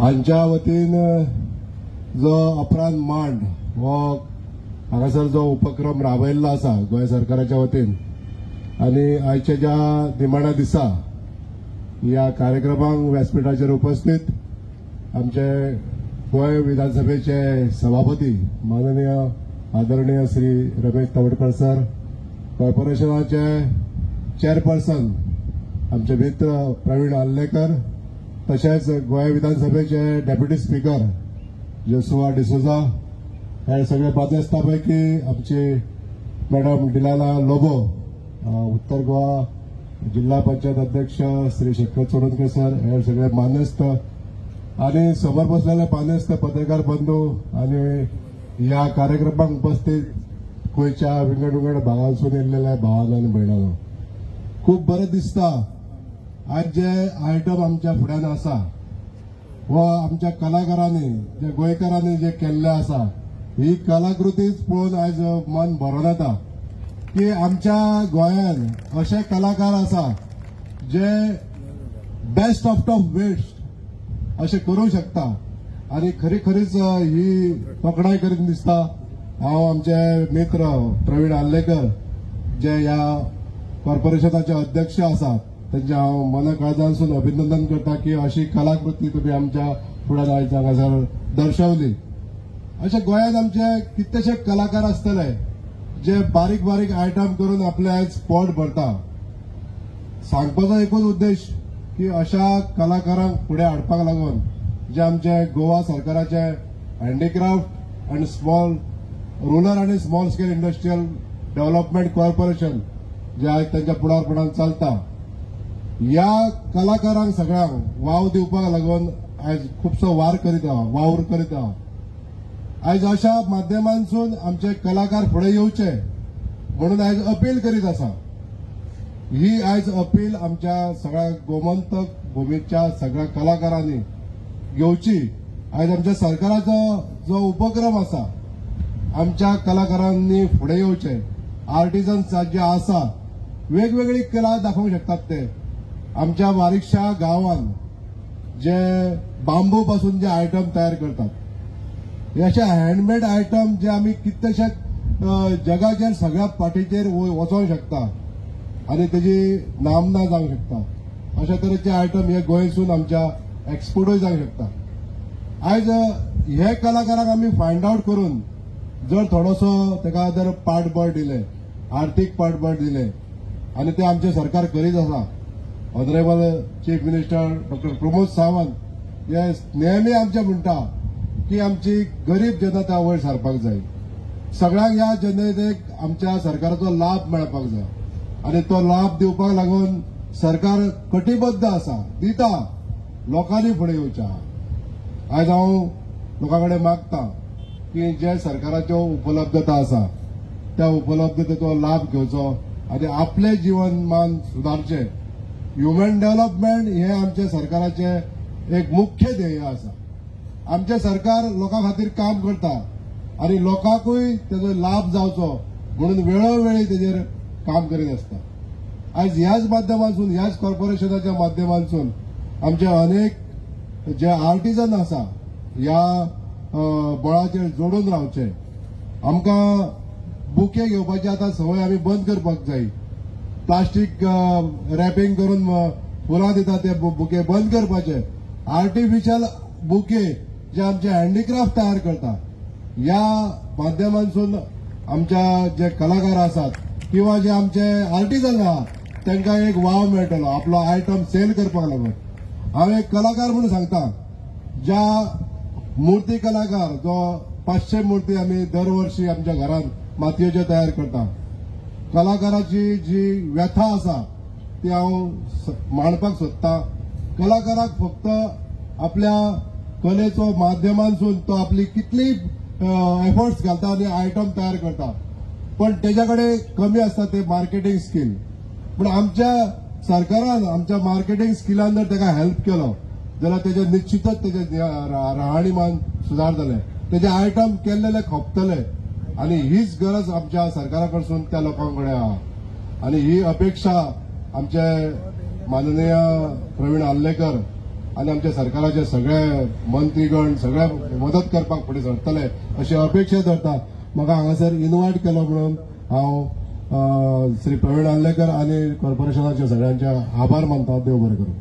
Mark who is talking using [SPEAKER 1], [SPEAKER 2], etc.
[SPEAKER 1] हांच्या वतीन जो अपराध मांड हो हांगासर जो उपक्रम राबयल्लो आसा गोंय सरकाराच्या वतीन आनी आयच्या ज्या निमाण्या दिसा ह्या कार्यक्रमाक व्यासपीठाचेर उपस्थित आमचे गोंय विधानसभेचे सभापती माननीय आदरणीय श्री रमेश तवडकर सर, कॉर्पोरेशनाचे चेअरपर्सन आमचे मित्र प्रवीण आल्लेकर, तशेंच गोंय विधानसभेचे डेप्युटी स्पीकर जोसुआ डिसोजा, हे सगळे बादेस्तांपैकी आमची मॅडम डिलाला लोबो, उत्तर गोवा जिल्हा पंचायत अध्यक्ष श्री शेखर चोडणकर सर, हे सगळे मानेस्त आणि समोर बसलेले मानेस्त पत्रकार बंधू आणि या कार्यक्रमाक उपस्थित गोंयच्या विंगड विंगड भागांसून येयल्लेल्या भावांनो आनी भयणांनो, खूप बरें दिसता आज जे आयटम आमच्या फुड्यान आसा व आमच्या कलाकारांनी जे गोंयकारांनी जे केल्ले आसा ही कलाकृतीच पळोवन आज मन भरून येता की आमच्या गोंयांत असे कलाकार आसा जे बेस्ट ऑफ वेस्ट असे करू शकता आणि खरीच ही तोखणाय करीत दिसता। हांव आमचे मित्र प्रवीण आल्लेकर जे ह्या कॉर्पोरेशनाचे अध्यक्ष आसात त्यांचे हांव मना काळजांसून अभिनंदन करता की अशी कलाकृती तुम्ही आमच्या फुड्यान आयज हांगासर दर्शवली। अशे गोंयांत आमचे कितलेशे कलाकार आसतले जे बारीक बारीक आयटम करून आपले आयज पोट भरता। सांगपाचो एकूच उद्देश की अशा कलाकारांक फुडें हाडपाक लागून जे आमचे गोवा सरकाराचे हँडीक्राफ्ट आनी स्मॉल रुरल आनी small scale industrial development corporation जे आज त्यांच्या फुडारपणान चलता, या कलाकारांक सगळ्यांक वाव दिवपाक लागून आज खुबसो वावर करीत आहा। आज अशा माध्यमांसून आमचे कलाकार फुडें येवचे म्हणून आज अपील करीत आसा। ही आज अपील आमच्या सगळ्या गोमंतक भूमीच्या सगळ्या कलाकारांनी घेवची। आज आमच्या सरकाराचो जो उपक्रम आसा आमच्या कलाकारांनी फुडें येवचे, आर्टिजन्स जे आसा वेगवेगळी कला दाखोवंक शकतात ते आमच्या बारीकशा गांवांत जे बांबू पासून जे आयटम तयार करतात, अशा हँडमेड आयटम जे आम्ही कितलेशे जगाचेर सगळ्या पाठीचेर वचोवंक शकता आणि त्याची नामना जावंक शकता। अशा तरेचे आयटम हे गोंयसून आमच्या एक्सपोर्टूय जावंक शकता। आयज हे कलाकारांक आमी फायंड आउट करून जर थोडोसो ताका जर पाठबळ दिले, आर्थीक पाठबळ दिले आणि ते आमचे सरकार करीत आसा। Honourable chief minister doctor Pramod Sawant हे नेहमी आमचे म्हणटा की आमची गरीब जनता वयर सरपाक जाय, सगळ्यांक ह्या जनतेक आमच्या सरकाराचो लाभ मेळपाक जाय आणि तो लाभ दिवपाक लागून सरकार कटिबद्ध आसा, दिता, लोकांनी फुडें येवचे। आयज हांव लोकां कडेन मागता की जे सरकाराच्यो उपलब्धता आसा त्या उपलब्धतेचो लाभ घेवचो आणि आपले जीवनमान सुधारचे। ह्युमन डेव्हलपमेंट हे आमच्या सरकाराचे एक मुख्य ध्येय आसा। आमचे सरकार लोकां खातीर काम करता आणि लोकांकूय तेजो लाभ जावचो म्हणून वेळोवेळी तेजेर काम करीत आसता। आज ह्याच माध्यमांतसून, ह्याच कॉर्पोरेशनाच्या माध्यमांतसून आमचे अनेक जे आर्टिजन आसा ह्या बळाचेर जोडून रावचे। आमकां बुके घेवपाची आतां संवय आमी बंद करपाक जाय। प्लास्टीक रॅपिंग करून फुलां दिता ते बुके बंद करपाचे। आर्टिफिशियल बुके जे आमचे हँडीक्राफ्ट तयार करता या माध्यमांतसून आमच्या जे कलाकार आसात किंवा जे आमचे आर्टिजन आहात तांकां एक वाव मेळटलो आपलो आयटम सेल करपाक लागून। हांव एक कलाकार म्हणून सांगता, ज्या मुर्ती कलाकार जो 500 मुर्ती आमी दरवर्षी आमच्या घरांत मातयेच्यो तयार करता, कलाकाराची जी व्यथा आसा ती हांव मांडपाक सोदता। कलाकाराक फक्त आपल्या कलेचो माध्यमांतसून तो आपली कितली एफर्ट्स घालता आणि आयटम तयार करता, पण तेच्याकडे कमी आसता ते मार्केटिंग स्किल। पण आमच्या सरकारान आमच्या मार्केटिंग स्किलान जर ताका हेल्प केलो जाल्यार तेजे निश्चितच तेजे राहणीमान सुदारतले, तेजे आयटम केल्लेले खपतले आणि हीच गरज आमच्या सरकाराकडसून त्या लोकांकडे आहा। आणि ही अपेक्षा आमचे माननीय प्रवीण आल्लेकर आनी आमच्या सरकाराचे सगळे मंत्रीगण सगळे मदत करपाक फुडें सरतले अशी अपेक्षा धरता. म्हाका हांगासर इन्वायट केलो म्हणून हांव श्री प्रवीण आल्लेकर आनी कॉर्पोरेशनाच्या सगळ्यांचे आभार मानता. देव बरें करूं.